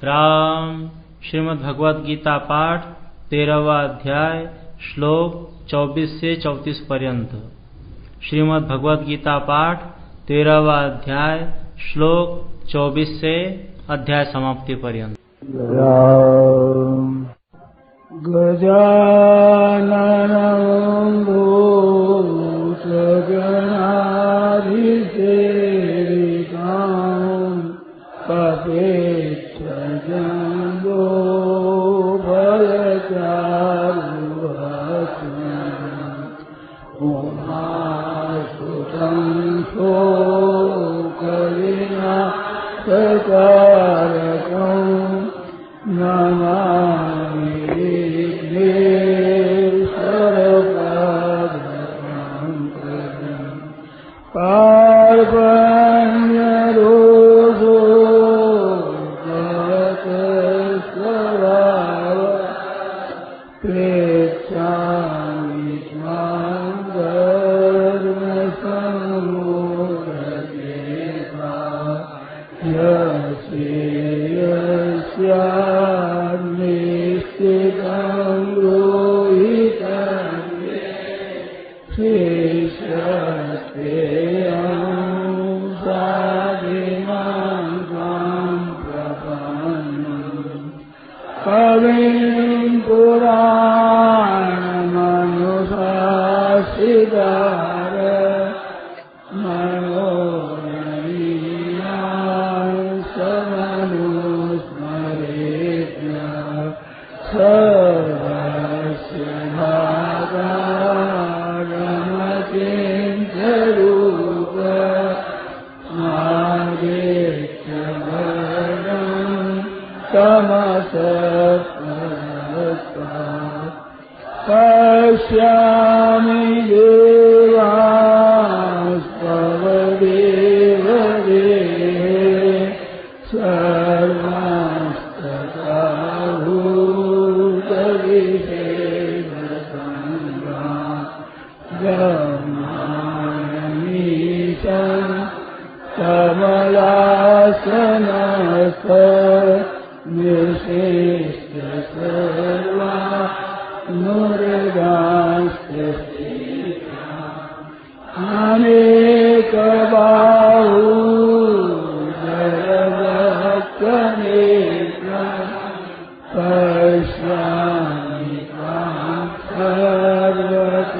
राम। श्रीमद् भगवद गीता पाठ 13वां अध्याय श्लोक 24 से 34 पर्यंत। श्रीमद् भगवद गीता पाठ 13वां अध्याय श्लोक 24 से अध्याय समाप्ति पर्यंत। गजाननं भूतगणाधिसेवितं कपित्थजम्बो भयचारुहस्तम् उमासुतं शोकविनाशकारकं नमामि पार्वण्यरोधो गतस्वभाव प्रेक्षामि त्वां धर्मसम्मोहकेता यस्यान्निश्चितं रोहितं श्रीशस्ते कविं पुराणमनुशासितार मनोरमीयां समनुस्मरेत्य सर्वस्य भागागमचिन्त्यरूप पश्यामि देवास्तव देवदेहे सर्वांस्तथा भूतविषेदसङ्गामीशं कमलासनस्थ निशिष्ट सर्वा मुर्गांस्ते अनेकबाहु जलभक्तनेत्रं पश्यामि त्वां सर्वतोऽनन्तरूपं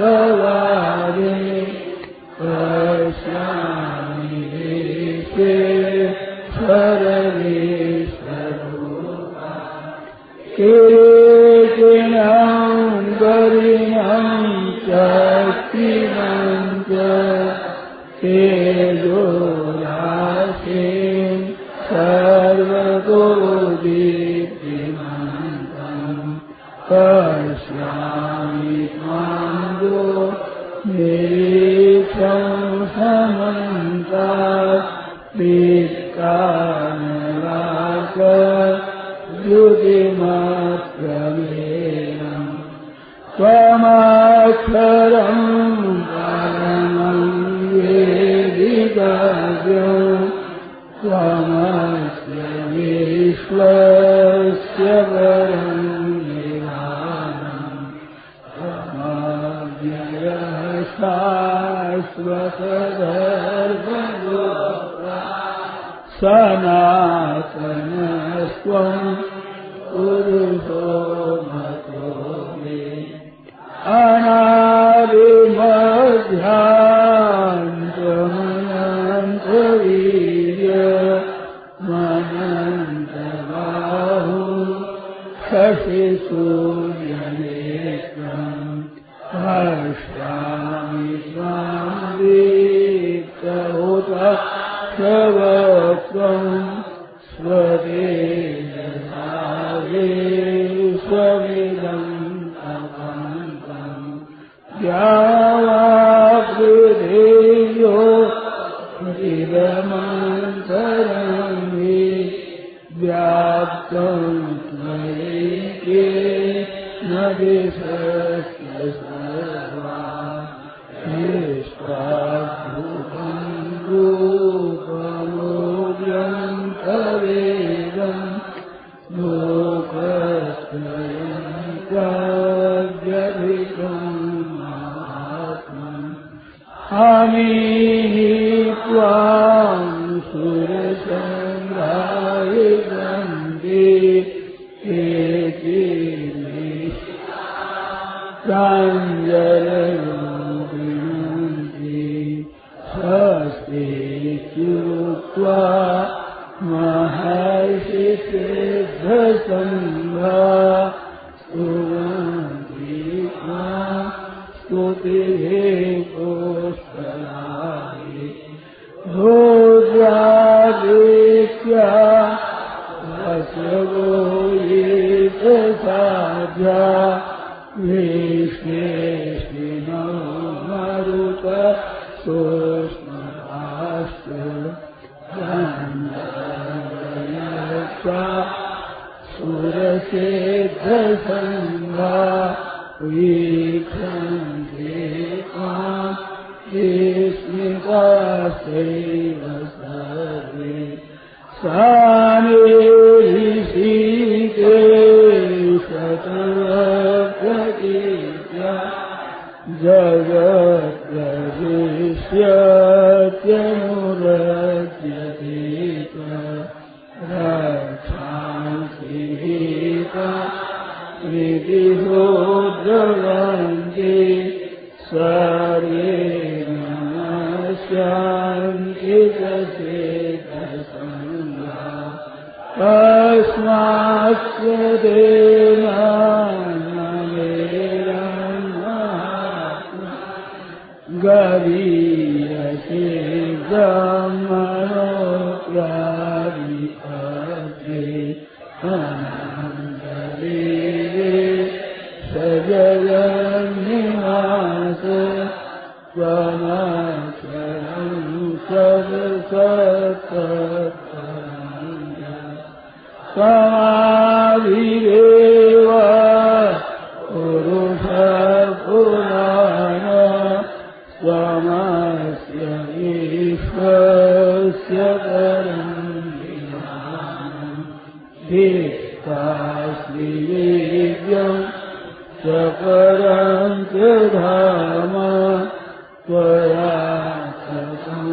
सवारे पश्यामि सर्वेश्वरूपा किरीटिनं गरिणं शक्तिमञ्च तेजोराशिं सर्वतो दीप्तिमन्तं पश्यामि त्वां निरीक्षं समन्तात् द्युतिमप्रमेयम् त्वमक्षरं परमं वेदितव्यं त्वमस्य विश्वस्य परं निधानम् त्वमव्ययः शाश्वतधर्मगोप्ता सनातनस्त्वं पुरुषो मतो मे अनादिमध्यान्तमनन्तवीर्यमनन्तबाहु शशिसूर्यनेत्रं पश्यामि त्वां दीप्तहुतः सर्वत्वं स्वतेजसा विश्वमिदं तपन्तं द्यावापृथिव्यो इदमन्तरं हि व्याप्तं त्वयि न दिशस्यसर्वं अमीहि त्वां सुरसङ्घाय वन्दे प्राञ्जलयोगिनन्ति स्वस्ति इत्युक्त्वा महर्षिसिद्धसङ्घा स्तुवन्ति मां स्तुतिः पुष्कराणि भोज्यादित्या वसवो ये प्रसाद्या विश्वेश्विनो मरुत सोष्मराश्च गन्धर्वयक्षा सुरसिद्धसङ्घा वीक्षन्ते त्वां विस्मिताश्चैव सर्वे सानिरीशिकेशतप्रतीत्या जगत्प्रविश्यत्यनुरज्यते रक्षांसि भीता प्रीतिहो द्रवन्ति सर्वे नमस्यान्ति चेतसङ्घा तस्मात् गरीयसे ब्रह्मणोऽप्यादिपत्रे अनन्तदेवे सजगन्निवास त्वमक्षरं त्वमादिदेव पुरुषपुराण त्वमस्य विश्वस्य परं धिक्काश्रीवेद्यं च परं च धाम त्वया ततं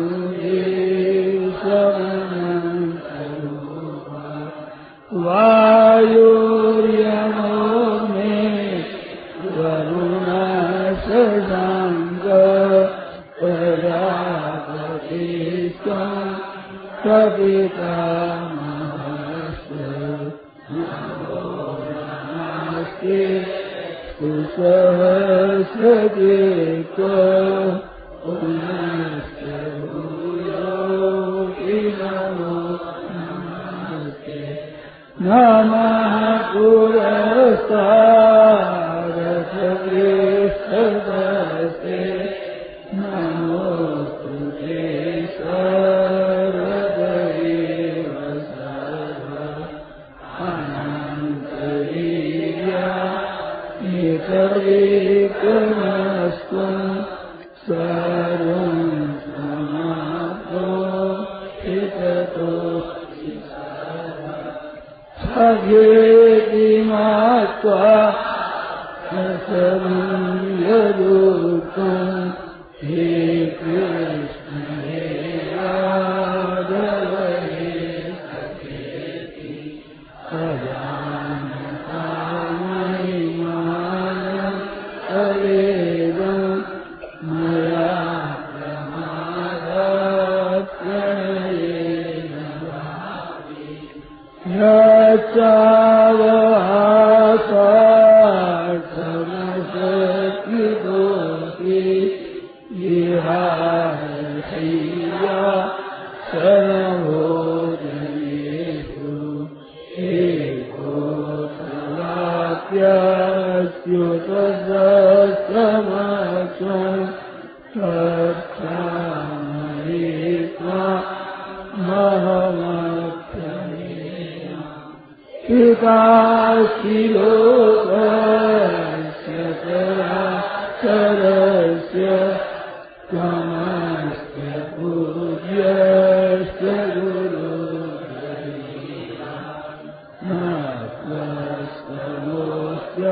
वायुर्यमो मे वरुणशशाङ्क प्रजापतिस्त्वं प्रपितामहश्च नमस्ते कुशलसचेत पुनश्च भूयोऽपि नमो नमस्ते नमः पुरस्तादसकृष्टदस्ते नमोस्तुते सर्वदेव सर्व अनन्तवीर्या नितर्विक्रमस्त्वं सर्वं समाप्तो हिततो भगेति मात्वा यदुक्तं हे कृष्ण हे राघव हे सखेति अजानता महिमानं तवेदं मया प्रमादात् प्रणयेन यच्चावहासार्थमशक्तिदोषि विहारशय्या सर्वभोजनेषु एकोऽप्याच्युतसहस्रमक्षं तच्छामहि त्वां पिताशिलोकस्य चराचरस्य त्वमस्य पूज्यश्च गुरुर्गरीया न त्वस्तमोऽस्य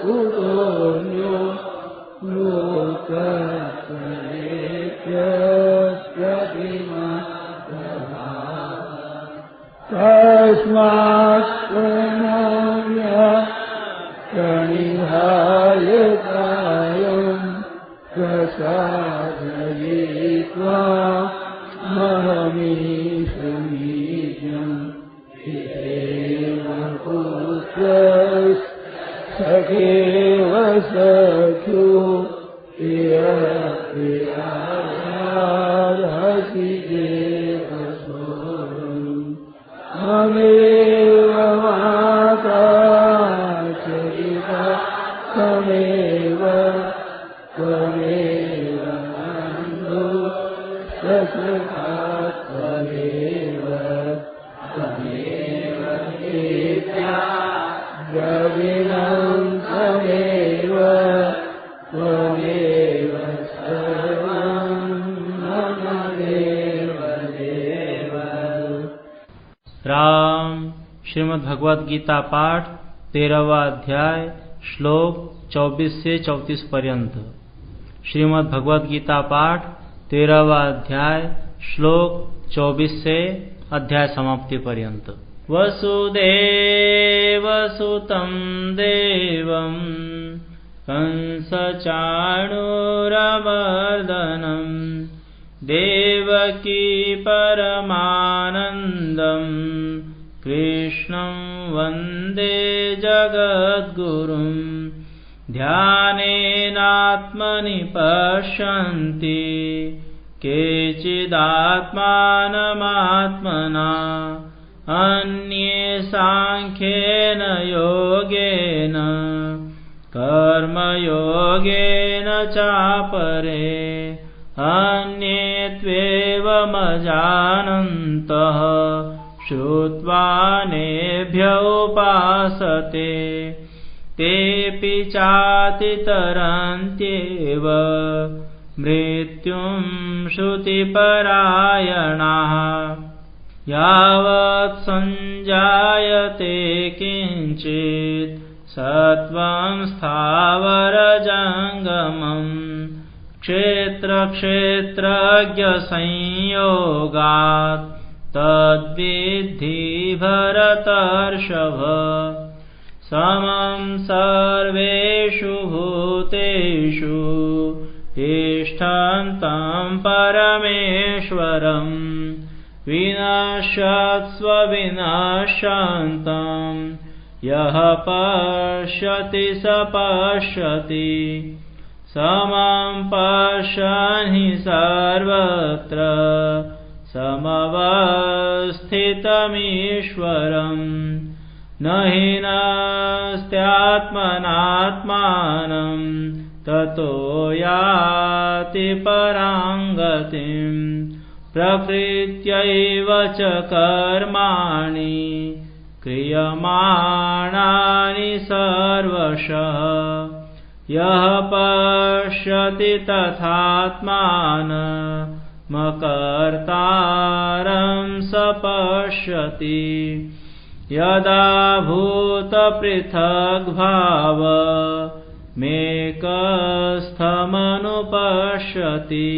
कुतोऽन्यो लोकत्रयेऽप्यस्प्रतिमा तस्मात् प्रणम्य प्रणिधाय कायम् प्रसादयित्वा महमीशमीजम् हितेव पुत्रस्सखेव सख्यो प्रियप्रियार्हसि देवसोऽहम् ममेव माता च पिता त्वमेव बन्धु सखा त्वमेव नित्या द्रविणं त्वमेव सर्वं मम देव देव। राम श्रीमद् भगवद गीता पाठ 13वां अध्याय श्लोक 24 से 34 पर्यंत। श्रीमद् भगवद गीता पाठ 13वां अध्याय श्लोक 24 से अध्याय समाप्ति पर्यंत। वसुदेवसुतं देवं कंसचाणूरमर्दनं देवकी परमानन्दं कृष्णं वन्दे जगद्गुरुं ध्यानेनात्मनि पश्यन्ति केचिदात्मानमात्मना अन्ये सांख्येन योगेन कर्मयोगेन चापरे अन्ये त्वेवमजानन्तः श्रुत्वा नेभ्य उपासते तेऽपि चातितरन्त्येव मृत्युं श्रुतिपरायणाः यावत् संजायते किञ्चित् सत्त्वं स्थावरजङ्गमम् क्षेत्रक्षेत्रज्ञसंयोगात् तद्विद्धि भरतर्षभ समं सर्वेषु भूतेषु तिष्ठन्तं परमेश्वरम् विनश्यत्स्व विनश्यन्तं यः पश्यति स पश्यति समं पश्यन् हि सर्वत्र समवस्थितमीश्वरम् न हि नस्त्यात्मनात्मानं ततो याति परां गतिम् प्रकृत्यैव च कर्माणि क्रियमाणानि सर्वशः यः पश्यति तथात्मानमकर्तारं स पश्यति यदा भूतपृथग्भाव मेकस्थमनुपश्यति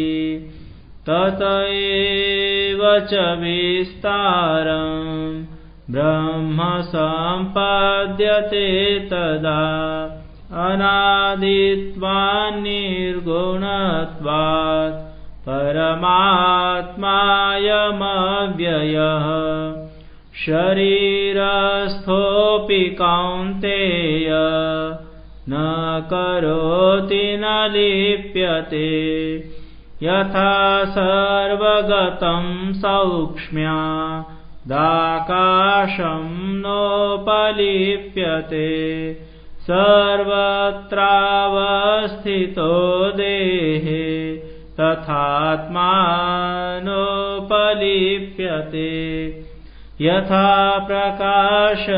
तत एव च विस्तारं ब्रह्म सम्पद्यते तदा अनादित्वान्निर्गुणत्वात् परमात्मायमव्ययः शरीरस्थोऽपि कौन्तेय न करोति न लिप्यते यथा सर्वगतं सौक्ष्म्यादाकाशं नोपलिप्यते सर्वत्रावस्थितो देहे तथात्मानोपलिप्यते यथा प्रकाशयत्येकः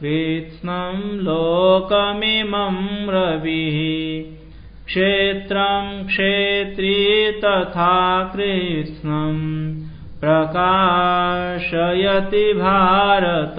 कृत्स्नं लोकमिमं रविः क्षेत्रं क्षेत्री तथा कृत्स्नं प्रकाशयति भारत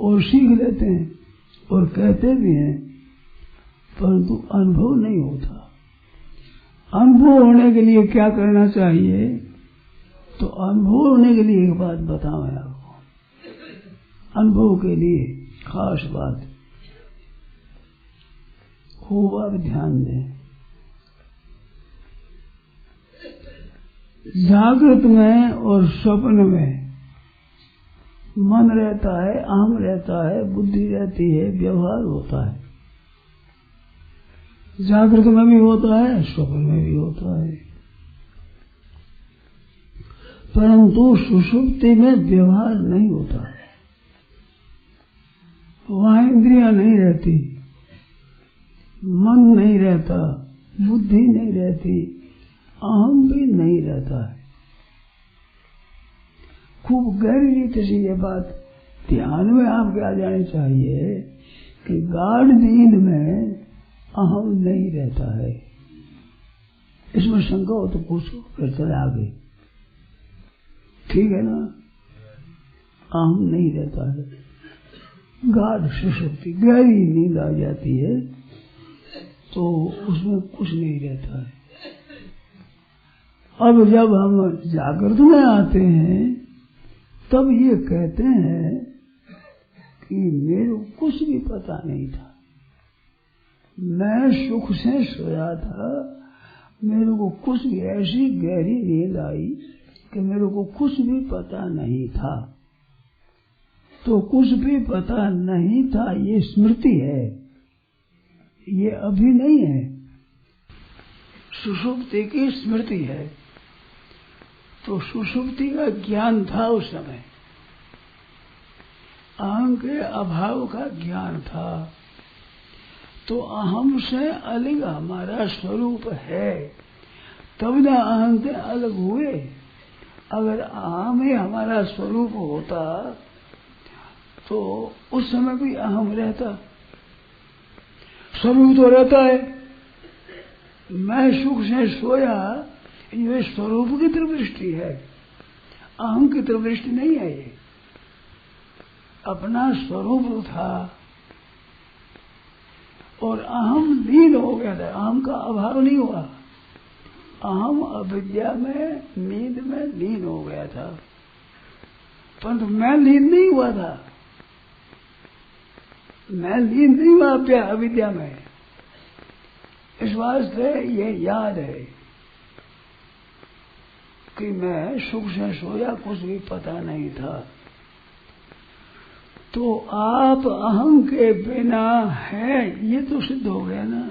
और सीख लेते हैं और कहते भी हैं, परंतु अनुभव नहीं होता। अनुभव होने के लिए क्या करना चाहिए? तो अनुभव होने के लिए एक बात बताऊं मैं आपको, अनुभव के लिए खास बात खूब आप ध्यान दें। जागृत में और स्वप्न में मन रहता है, अहम रहता है, बुद्धि रहती है, व्यवहार होता है। जागृत में भी होता है, स्वप्न में भी होता है, परंतु सुषुप्ति में व्यवहार नहीं होता है। वहां इंद्रियां नहीं रहती, मन नहीं रहता, बुद्धि नहीं रहती, अहम भी नहीं रहता है। खूब गहरी रीति से ये बात ध्यान में आपके आ जानी चाहिए कि गाढ़ नींद में अहम नहीं रहता है। इसमें शंका हो तो पूछो, फिर चले आगे, ठीक है ना? अहम नहीं रहता है, गाढ़ सुषुप्ति गहरी नींद आ जाती है तो उसमें कुछ नहीं रहता है। अब जब हम जागृत में आते हैं तब ये कहते हैं कि मेरे को कुछ भी पता नहीं था, मैं सुख से सोया था, मेरे को कुछ भी ऐसी गहरी नींद आई कि मेरे को कुछ भी पता नहीं था। तो कुछ भी पता नहीं था ये स्मृति है, ये अभी नहीं है, सुषुप्ति की स्मृति है। तो सुषुप्ति का ज्ञान था उस समय, अहम के अभाव का ज्ञान था। तो अहम से अलग हमारा स्वरूप है, तब न अहम से अलग हुए। अगर अहम ही हमारा स्वरूप होता तो उस समय भी अहम रहता, स्वरूप तो रहता है। मैं सुख से सोया, ये स्वरूप की तरफ दृष्टि है, अहम की तरफ दृष्टि नहीं है। ये अपना स्वरूप था और अहम लीन हो गया था, अहम का अभाव नहीं हुआ। अहम अविद्या में, नींद में लीन हो गया था, परंतु मैं लीन नहीं हुआ था, मैं लीन नहीं हुआ अविद्या में। इस वास्ते ये याद है कि मैं सुख से सोया, कुछ भी पता नहीं था। तो आप अहम के बिना है, ये तो सिद्ध हो गया ना।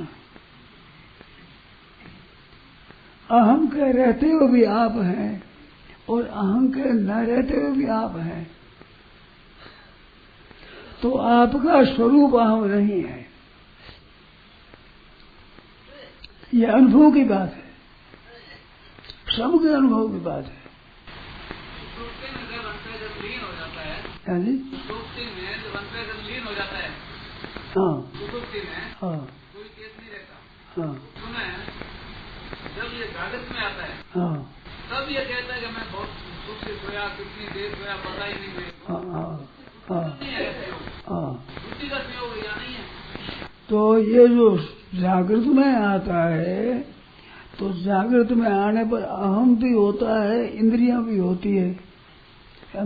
अहम के रहते हुए भी आप हैं और अहम के न रहते हुए भी आप हैं। तो आपका स्वरूप अहम नहीं है, ये अनुभव की बात है, सबके अनुभव की बात है। हाँ जी, हाँ हाँ कोई केस नहीं रहता। हाँ, जब ये जागृत में आता है हाँ, तब ये कहता है कि मैं बहुत सुख से सोया, कितनी देर सोया पता ही नहीं है। हाँ, हाँ, हाँ, बुद्धि का सहयोग या नहीं है। तो ये जो जागृत में आता है, तो जागृत में आने पर अहम भी होता है, इंद्रियां भी होती है,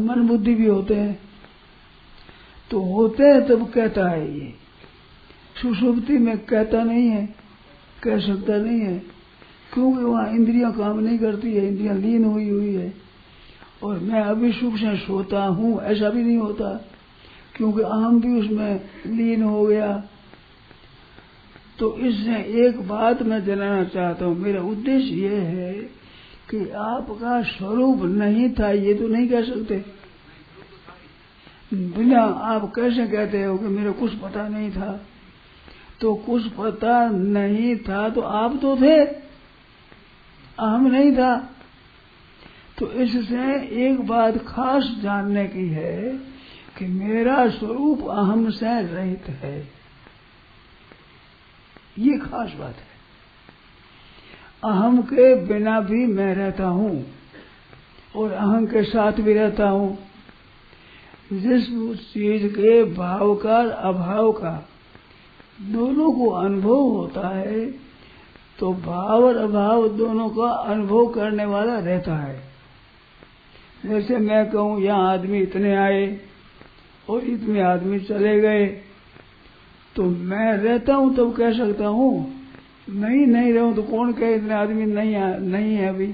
मन बुद्धि भी होते हैं। तो होते हैं तब कहता है ये, सुषुप्ति में कहता नहीं है, कह सकता नहीं है, क्योंकि वहाँ इंद्रियां काम नहीं करती है, इंद्रियां लीन हुई हुई है। और मैं अभी सुख से सोता हूँ ऐसा भी नहीं होता, क्योंकि अहम भी उसमें लीन हो गया। तो इससे एक बात मैं जनाना चाहता हूँ, मेरा उद्देश्य ये है कि आपका स्वरूप नहीं था ये तो नहीं कह सकते। बिना आप कैसे कहते हो कि मेरा कुछ पता नहीं था? तो कुछ पता नहीं था तो आप तो थे, अहम नहीं था। तो इससे एक बात खास जानने की है कि मेरा स्वरूप अहम से रहित है, ये खास बात है। अहम के बिना भी मैं रहता हूँ और अहम के साथ भी रहता हूँ। जिस चीज के भाव का और अभाव का दोनों को अनुभव होता है, तो भाव और अभाव दोनों का अनुभव करने वाला रहता है। जैसे मैं कहूँ यहाँ आदमी इतने आए और इतने आदमी चले गए, तो मैं रहता हूँ तब कह सकता हूँ, नहीं रहूं तो कौन कहे इतने आदमी नहीं है अभी।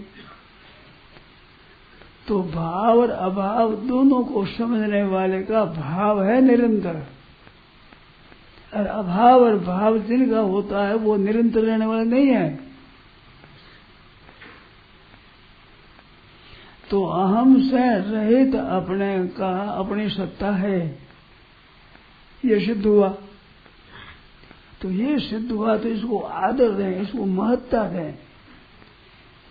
तो भाव और अभाव दोनों को समझने वाले का भाव है निरंतर, और अभाव और भाव जिनका होता है वो निरंतर रहने वाला नहीं है। तो अहम से रहित अपने का अपनी सत्ता है, ये सिद्ध हुआ। तो ये सिद्ध हुआ तो इसको आदर दें, इसको महत्ता दें,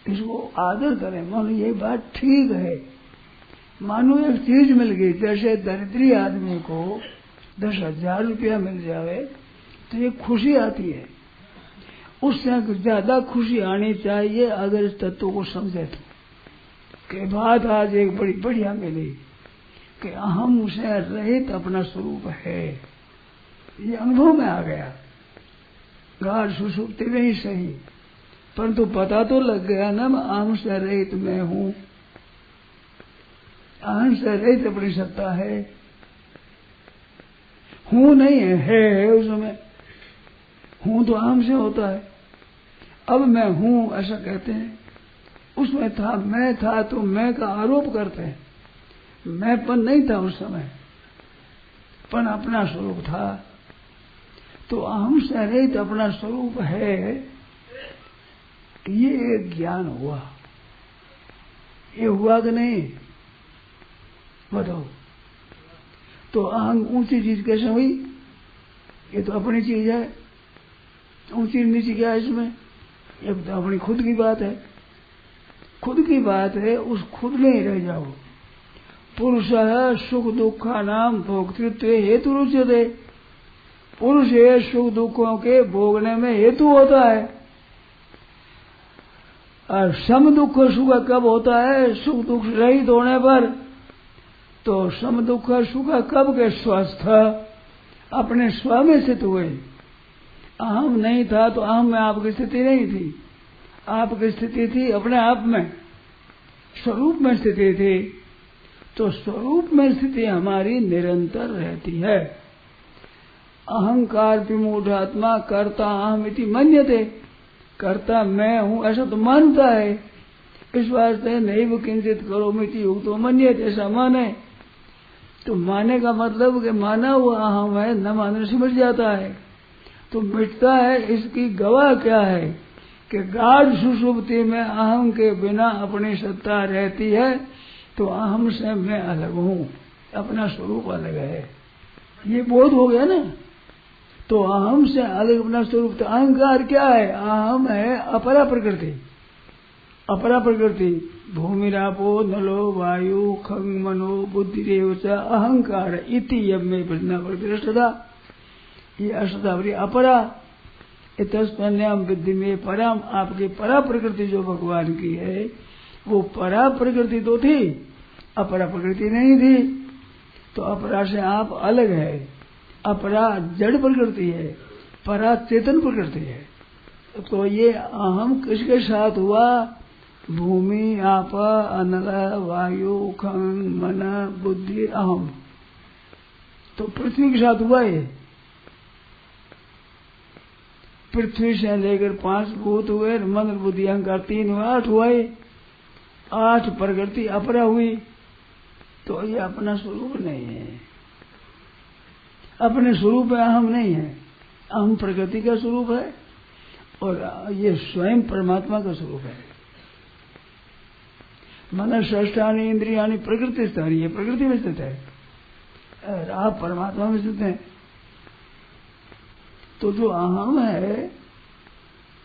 इसको आदर करें। मानो ये बात ठीक है, मानो एक चीज मिल गई। जैसे दरिद्री आदमी को 10,000 रुपया मिल जावे तो ये खुशी आती है, उससे ज्यादा खुशी आनी चाहिए अगर इस तत्व को समझे तो। कि बात आज एक बड़ी बढ़िया मिली कि अहम से रहित अपना स्वरूप है, ये अनुभव में आ गया। गाढ़ सुषुप्ति में ही सही, परंतु पता तो लग गया ना, मैं अहम से रहित मैं हूँ। अहम से रहित अपनी सत्ता है, हूँ नहीं है उसमें। हूँ तो अहम से होता है। अब मैं हूँ ऐसा कहते हैं, उसमें था मैं था तो मैं का आरोप करते हैं। मैंपन नहीं था उस समय, पन अपना स्वरूप था। तो अहम से रहित अपना स्वरूप है, ये एक ज्ञान हुआ। ये हुआ कि नहीं बताओ? तो अहम ऊंची चीज कैसे हुई? ये तो अपनी चीज है। ऊंची नीची क्या है इसमें? ये तो अपनी खुद की बात है। खुद की बात है, उस खुद में ही रह जाओ। पुरुष सुख दुखा नाम भोक्तृत्व हेतु रुचते। पुरुष है सुख दुखों के भोगने में हेतु होता है। और सम दुख सुख कब होता है? सुख दुख रहित होने पर। तो सम दुख सुख कब के? स्वस्थ अपने स्व में स्थित हुए। अहम नहीं था तो अहम में आपकी स्थिति नहीं थी, आपकी स्थिति थी अपने आप में, स्वरूप में स्थिति थी। तो स्वरूप में स्थिति हमारी निरंतर रहती है। अहंकार विमूढ़ात्मा कर्ता अहम इति मन्यते। कर्ता मैं हूँ ऐसा तो मानता है, इस वास्ते नैव किंचित करोमीति युक्तो मन्यते, ऐसा माने। तो माने का मतलब कि माना हुआ अहम है, न मानने से मिट जाता है। तो मिटता है, इसकी गवाह क्या है कि गाढ़ सुषुप्ति में अहम के बिना अपनी सत्ता रहती है। तो अहम से मैं अलग हूँ, अपना स्वरूप अलग है, ये बोध हो गया ना। तो अहम से अलग अपना स्वरूप। तो अहंकार क्या है? अहम है अपरा प्रकृति। अपरा प्रकृति भूमिरापो नलो वायु खंग मनो बुद्धि रेवच अहंकार इति यम में प्रश्न प्रकृष्टता। ये अष्टावरी अपरा तस्पन्याम विद्धि में परम। आपकी परा प्रकृति जो भगवान की है वो परा प्रकृति तो थी, अपरा प्रकृति नहीं थी। तो अपरा से आप अलग है। अपरा जड़ प्रकृति है, परा चेतन प्रकृति है। तो ये अहम किसके साथ हुआ? भूमि आप अनल वायु खंग मन बुद्धि अहम। तो पृथ्वी के साथ हुआ ये। पृथ्वी से लेकर 5 भूत हुए, मन बुद्धि अहंकार 3 हुआ, 8 हुआ। 8 प्रकृति अपरा हुई। तो ये अपना स्वरूप नहीं है, अपने स्वरूप में अहम नहीं है। अहम प्रकृति का स्वरूप है और ये स्वयं परमात्मा का स्वरूप है। मन षष्ठानि इंद्रियानि प्रकृति स्थानी है, प्रकृति में स्थित है और आप परमात्मा में स्थित हैं। तो जो अहम है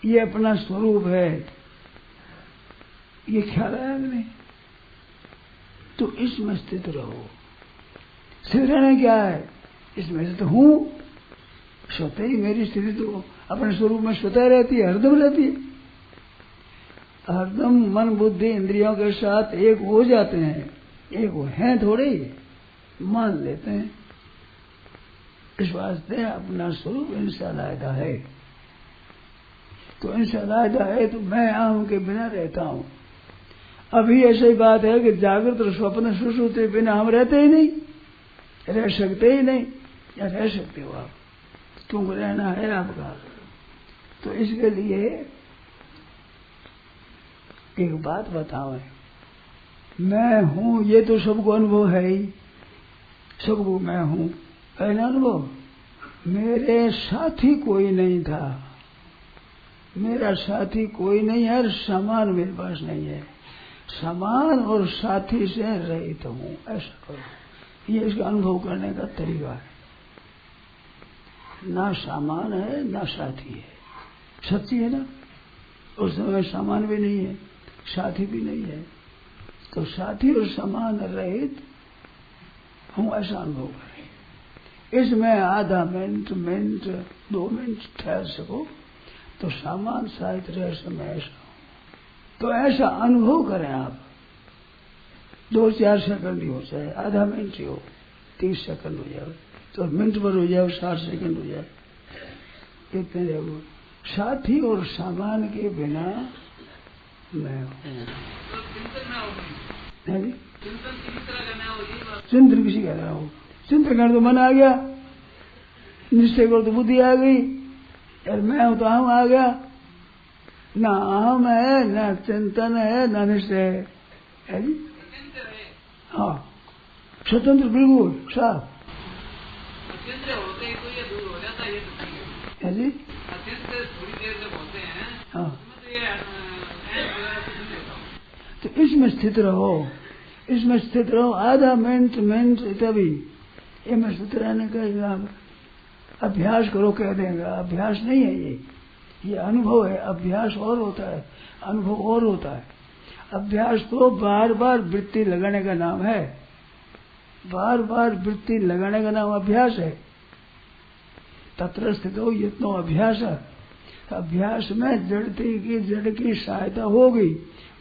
ये अपना स्वरूप है, ये ख्याल आया कि नहीं? तो इसमें स्थित रहो। स्थित रहना क्या है? इसमें से तो हूँ, स्वतः ही मेरी स्थिति तो अपने स्वरूप में स्वतः रहती है, हरदम रहती है। हरदम मन बुद्धि इंद्रियों के साथ एक हो जाते हैं, एक हैं थोड़े ही। मान लेते हैं। इस वास्ते अपना स्वरूप इनसे अलग है। तो इनसे अलग है तो मैं आम के बिना रहता हूँ। अभी ऐसी बात है कि जागृत और स्वप्न सुषुप्ति बिना हम रहते ही नहीं, रह सकते ही नहीं। या रह सकते हो आप, क्योंकि रहना है आपका। तो इसके लिए एक बात बताओ, मैं हूं ये तो सबको अनुभव है ही, सबको मैं हूं पहला अनुभव। मेरे साथी कोई नहीं था, मेरा साथी कोई नहीं है और सामान मेरे पास नहीं है। सामान और साथी से रहित हूं, ऐसा करो। ये इसका अनुभव करने का तरीका है। ना सामान है ना साथी है, सच्ची है ना। उस समय सामान भी नहीं है, साथी भी नहीं है। तो साथी और सामान रहित हूं, ऐसा अनुभव करें। इसमें आधा मिनट, 2 मिनट ठहर सको तो सामान साहित्य रह समय ऐसा हो। तो ऐसा अनुभव करें आप। 2-4 सेकंड ही हो, चाहे आधा मिनट ही हो, 30 सेकंड हो जाए, तो मिनट भर हो जाए, 60 सेकंड हो जाए, इतने जरूर। साथी और सामान के बिना मैं हूँ। चिंतन किसी कह रहा हूँ, चिंतन कर तो मन आ गया, निश्चय कर तो बुद्धि आ गई, यार मैं हूं तो अहम आ गया। ना अहम है, ना चिंतन है, ना निश्चय है जी। हाँ, स्वतंत्र बिल्कुल साफ है जी। हाँ, तो इसमें स्थित रहो, इसमें स्थित रहो। आधा मिनट तभी ये में स्थित रहने का अभ्यास करो कह देगा। अभ्यास नहीं है ये अनुभव है। अभ्यास और होता है, अनुभव और होता है। अभ्यास तो बार बार वृत्ति लगाने का नाम है, बार बार वृत्ति लगाने का नाम अभ्यास है। तत्र स्थितो यत्नो अभ्यास है। अभ्यास में जड़ की सहायता होगी।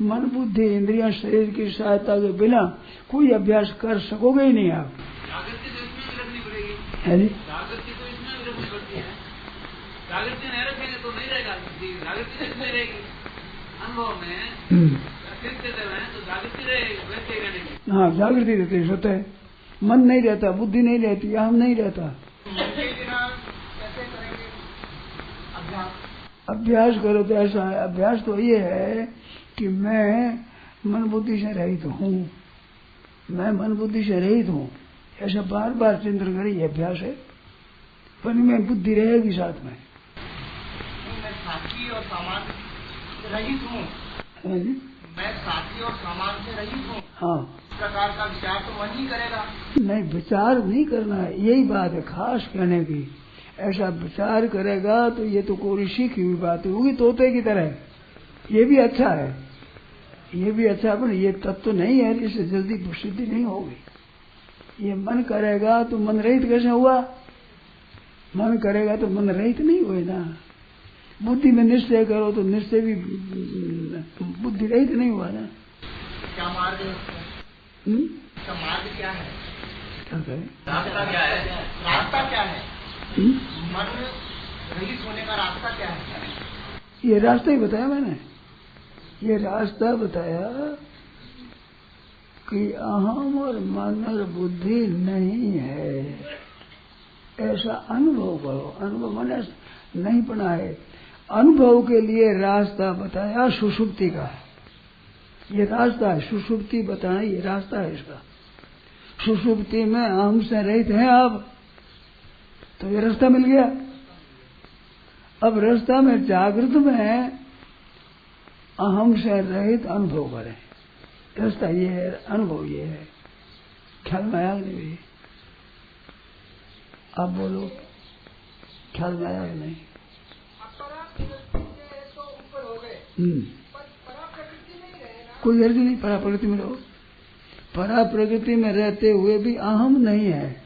मन बुद्धि इंद्रियां शरीर की सहायता के बिना कोई अभ्यास कर सकोगे ही नहीं आप। है जी, जागृति नहीं रखेंगे तो नहीं रहेगा। जागृति नहीं रहेगी अनुभव में, तो जागृति रहेगी, वैसे रहेगी। हाँ, जागृति रहती है, सत्य है। मन नहीं रहता, बुद्धि नहीं रहती, अहम नहीं रहता। अभ्यास करो तो ऐसा है। अभ्यास तो ये है कि मैं मन बुद्धि से रहित हूँ, मैं मन बुद्धि से रहित हूँ, ऐसा बार बार चिंतन करें, ये अभ्यास है। पर में बुद्धि रहेगी साथ में। मैं साथी और सामान से रहित हूँ, मैं साथी और सामान से रहित हूँ। हाँ, इस प्रकार का विचार तो मन ही करेगा। नहीं, विचार नहीं करना है, यही बात है खास कहने की। ऐसा विचार करेगा तो ये तो कोई सीखी हुई बात होगी, तोते की तरह। ये भी अच्छा है, ये भी अच्छा, पर ये तत्व नहीं है, इससे जल्दी सिद्धि नहीं होगी। ये मन करेगा तो मन रहित कैसे हुआ? मन करेगा तो मन रहित नहीं हुए ना। बुद्धि में निश्चय करो तो निश्चय भी बुद्धि रहित नहीं हुआ ना। क्या मार्ग है? क्या मार्ग क्या है? क्या करें? रास्ता क्या है? रास्ता क्या है? मन रहित होने का रास्ता क्या है? ये रास्ता ही बताया मैंने। ये रास्ता बताया कि अहम और मन और बुद्धि नहीं है, ऐसा अनुभव करो। अनुभव मैंने नहीं पढ़ा है। अनुभव के लिए रास्ता बताया सुषुप्ति का। ये रास्ता है, सुषुप्ति बताना, ये रास्ता है इसका। सुषुप्ति में अहम से रहित हैं आप, तो ये रास्ता मिल गया। अब रास्ता में जागृत में अहम से रहित अनुभव करें। रास्ता ये है, अनुभव ये है। ख्याल में आया नहीं? आप बोलो, ख्याल में आया नहीं? कोई अर्थ नहीं, परा प्रकृति में रहो। परा प्रकृति में रहते हुए भी अहम नहीं है,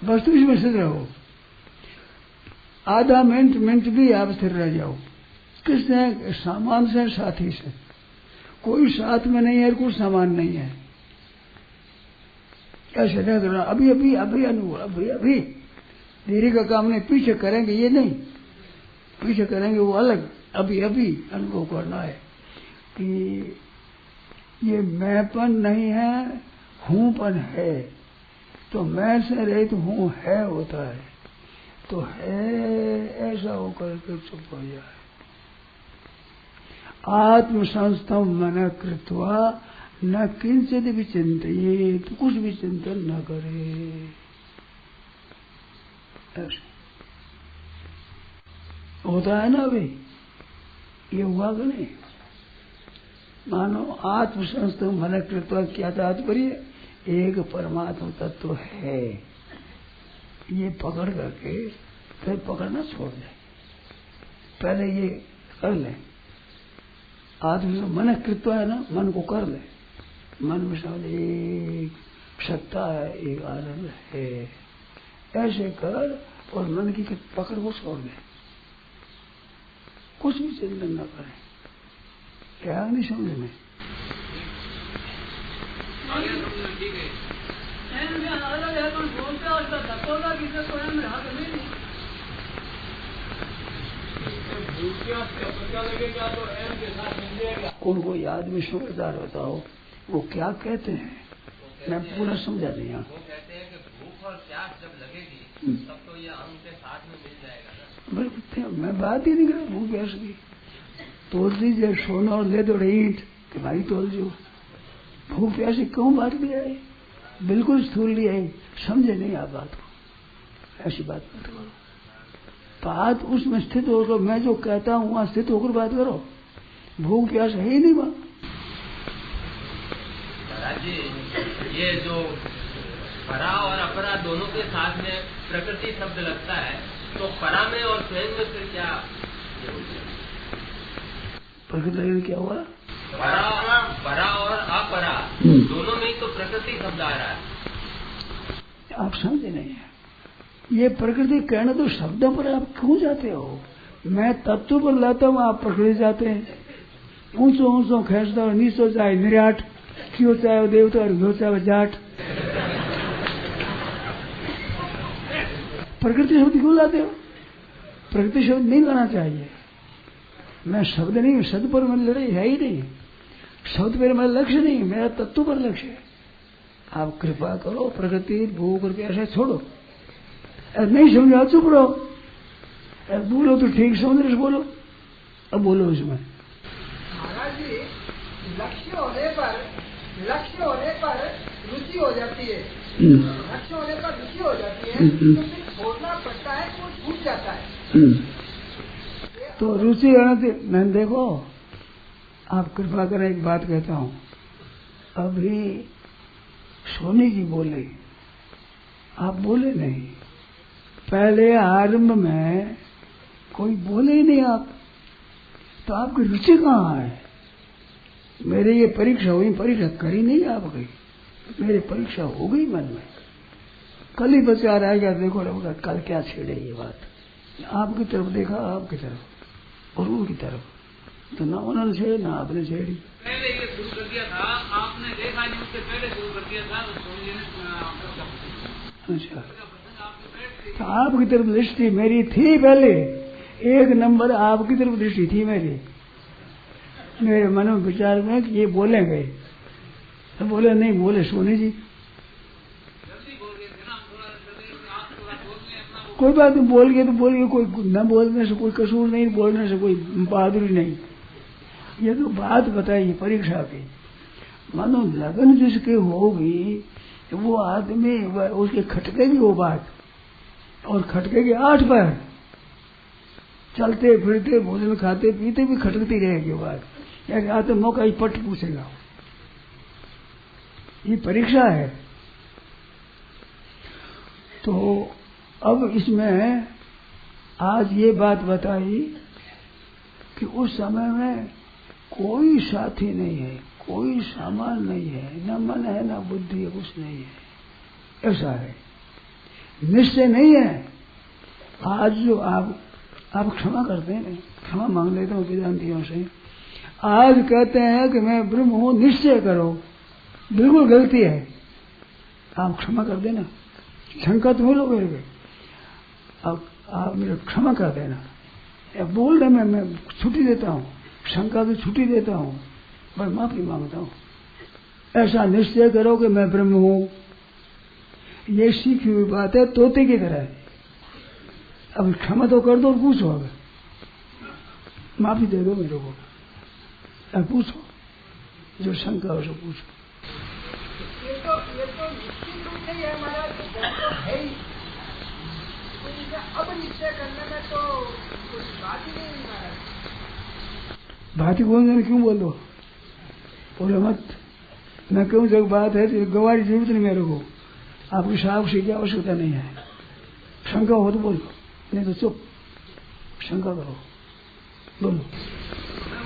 वस्तु में स्थिर रहो। आधा मिनट भी आप स्थिर रह जाओ। किसने? सामान से, साथी से। कोई साथ में नहीं है, कुछ सामान नहीं है। ऐसे नहीं करना, अभी अभी अभी अनुभव, अभी अभी देरी का काम नहीं, पीछे करेंगे ये नहीं, पीछे करेंगे वो अलग, अभी अभी अनुभव करना है कि ये मैंपन नहीं है, हूँपन है। तो मैं से रहित हूँ है होता है, तो है ऐसा होकर के चुप हो जाए। आत्मसंस्थम मन कृत्वा न किंचित भी चिंतिए, तो कुछ भी चिंतन न करे। ऐसा होता है ना अभी, ये हुआ कि नहीं? मानो आत्मसंस्थम मन कृत्वा क्या तात्पर्य? एक परमात्मा तत्व है, ये पकड़ करके फिर पकड़ना छोड़ दे, पहले ये कर ले। आत्म मन कृत्वा है ना, मन को कर ले, मन में समझ एक सत्ता है, एक आनंद है, ऐसे कर और मन की पकड़ को छोड़ दे, कुछ भी चिंतन न करे। क्या नहीं समझ में? उनको याद में समझदार बताओ वो क्या कहते हैं, मैं पूरा समझा नहीं। वो कहते हैं कि भूख और प्यास जब लगेगी तब तो ये अहम के साथ में मिल जाएगा। बिल्कुल, मैं बात ही नहीं कर भूख प्यास की। तोड़ दीजिए सोना और ले दो ईंट कि भाई तोड़ जो, भूख प्यासी क्यों बात भी आई? बिल्कुल स्थूल लिया है, समझे नहीं आप बात को, ऐसी बात मत करो। बात उसमें स्थित होकर, मैं जो कहता हूँ वहां स्थित होकर बात करो। भूख प्यास है ही नहीं वहां। जी ये जो परा और अपरा दोनों के साथ में प्रकृति शब्द लगता है, तो परा में और स्वयं में फिर क्या? प्रकृति में क्या हुआ? परा और अपरा दोनों में ही तो प्रकृति शब्द आ रहा है। आप समझे नहीं है, ये प्रकृति कहना तो शब्दों पर आप क्यों जाते हो? मैं तत्व पर लाता हूँ, आप प्रकृति जाते हैं। ऊंचो ऊंचो खेचता हो, नीचो चाहे निराट, क्यों चाहे देवता और घ्यो चाहे जाट। प्रकृति शब्द क्यों लाते हो? प्रकृति शब्द नहीं लाना चाहिए। मैं शब्द नहीं, शब्द पर मेरी लड़ाई है ही नहीं, शब्द पर मेरा लक्ष्य नहीं, मेरा तत्व पर लक्ष्य है। आप कृपा करो, प्रकृति भूख और प्यास छोड़ो, नहीं समझा चुप रहो, बोलो तो ठीक समझ रहे बोलो, अब बोलो इसमें। महाराज जी, लक्ष्य होने पर रुचि हो जाती है, लक्ष्य होने पर रुचि हो जाती है, तो फिर छोड़ना पड़ता है, वो छूट जाता है। तो रुचि आने मैं देखो, आप कृपा करें एक बात कहता हूँ। अभी सोनी जी बोले, आप बोले नहीं, पहले आरंभ में कोई बोले ही नहीं आप, तो आपकी रुचि कहाँ है? मेरे ये परीक्षा हुई, परीक्षा करी नहीं आप गई, मेरी परीक्षा हो गई मन में। कल ही बचा रहेगा, देखो रहोगा कल क्या छेड़े ये बात। आपकी तरफ देखा, आपकी तरफ और उनकी तरफ, तो ना उन्होंने छेड़ी ना आपने छेड़ी। पहले ये शुरू कर दिया था, आपने देखा नहीं, उससे पहले शुरू कर दिया था, तो स्वामी जी ने अच्छा, तो आपकी तरफ दृष्टि मेरी थी पहले, एक नंबर आपकी तरफ दृष्टि थी मेरी, मेरे मन में विचार में कि ये बोलेंगे, तो बोले नहीं, बोले सोनी जी। कोई बात नहीं, बोल गए तो बोल गए, कोई न बोलने से कोई कसूर नहीं, बोलने से कोई बहादुरी नहीं। ये तो बात बताइए परीक्षा की, मानो लगन जिसके होगी वो आदमी उसके खटकेगी वो बात, और खटकेगी 8 पैर, चलते फिरते भोजन खाते पीते भी खटकती रहेगी बात, या आते मौका ही पट पूछेगा। ये परीक्षा है। तो अब इसमें आज ये बात बताई कि उस समय में कोई साथी नहीं है, कोई सामान नहीं है, न मन है न बुद्धि है, कुछ नहीं है, ऐसा है, निश्चय नहीं है। आज जो आप क्षमा करते हैं, क्षमा मांग लेते हो वेदांतियों से, आज कहते हैं कि मैं ब्रह्म हूं, निश्चय करो, बिल्कुल गलती है। आप क्षमा कर देना, शंका तुम्हें लोग गए, अब आप मेरे क्षमा कर देना। बोल रहे मैं छुट्टी देता हूँ, शंका की छुट्टी देता हूँ, पर माफी मांगता हूँ। ऐसा निश्चय करो कि मैं ब्रह्म हूँ। ये सीखी हुई बात है, तोते की तरह। अब क्षमा तो कर दो और पूछो, अब माफी दे दो मेरे को, अब पूछो जो शंका हो सो पूछो। ये तो निश्चित रूप से है हमारा, तो है ही। अब निश्चय करने में तो कोई बात ही नहीं है। बात ही बोलने क्यों बोलो, बोलो मत। मैं कहूँ जब बात है तो गवाही जरूरत नहीं मेरे को, आपकी साक्षी की आवश्यकता नहीं है। शंका हो तो बोलो, नहीं तो चुप। शंका करो, बोलो। वो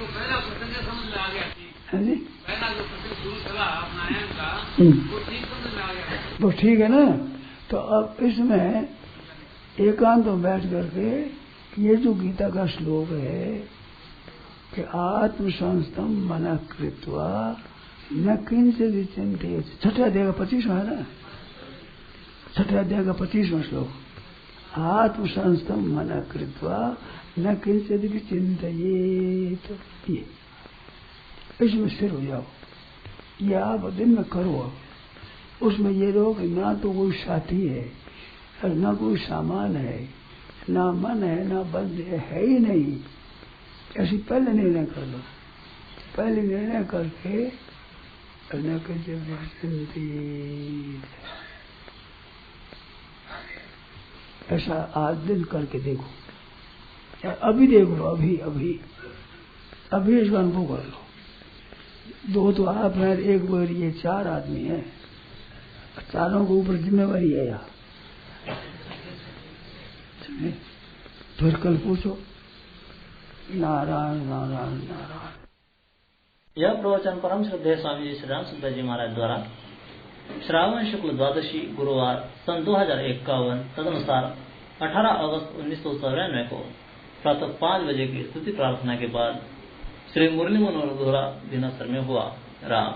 पहला प्रसंग समझ में आ गया, है जी, पहला जो प्रसंग शुरू चला अपना आयन का, वो ठीक समझ में आ गया। तो ठीक है ना। तो अब इसमें एकांत में बैठ करके ये जो गीता का श्लोक है कि आत्म संस्तम मन कृत्वा न किंचित चिंतेत, छठे अध्याय का 25वां है ना, छठे अध्याय का 25वां श्लोक। आत्म संस्तम मन कृत्वा न किंचित चिंतेत, ये इसमें स्थिर हो जाओ। ये आप दिन में करो। उसमें ये रहो कि ना तो कोई साथी है और ना कोई सामान है, ना मन है, ना बंद है ही नहीं। ऐसी पहले निर्णय कर लो, पहले निर्णय करके ऐसा आज दिन करके देखो, अभी देख लो, अभी अभी अभी इसका अनुभव कर लो। दो तो आप हैं, एक बार ये 4 आदमी हैं, चारों के ऊपर जिम्मेवारी है यहाँ। फिर कल पूछो, नारायण नारायण नारायण। यह प्रवचन परम श्रद्धेय स्वामी जी श्री राम सुंदर जी महाराज द्वारा श्रावण शुक्ल द्वादशी गुरुवार सन 2051 तदनुसार 18 अगस्त 1994 को प्रातः 5 बजे की स्तुति प्रार्थना के बाद श्री मुरली मनोहर दोहरा दिनासर में हुआ। राम।